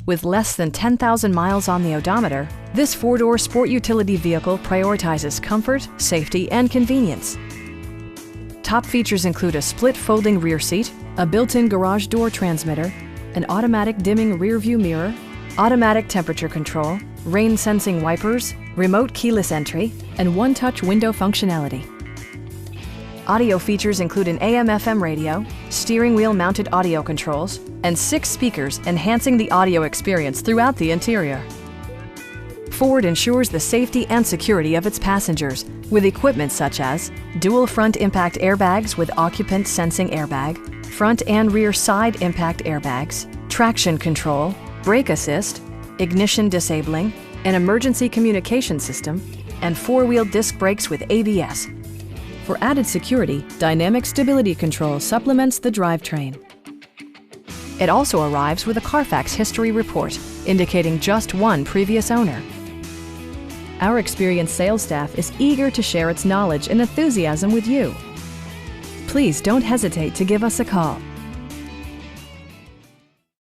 With less than 10,000 miles on the odometer, this four-door sport utility vehicle prioritizes comfort, safety, and convenience. Top features include a split folding rear seat, a built-in garage door transmitter, an automatic dimming rear-view mirror, automatic temperature control, rain-sensing wipers, remote keyless entry, and one-touch window functionality. Audio features include an AM/FM radio, steering wheel mounted audio controls, and 6 speakers enhancing the audio experience throughout the interior. Ford ensures the safety and security of its passengers with equipment such as dual front impact airbags with occupant sensing airbag, front and rear side impact airbags, traction control, brake assist, ignition disabling, an emergency communication system, and 4-wheel disc brakes with ABS. For added security, dynamic stability control supplements the drivetrain. It also arrives with a Carfax history report, indicating just one previous owner. Our experienced sales staff is eager to share its knowledge and enthusiasm with you. Please don't hesitate to give us a call.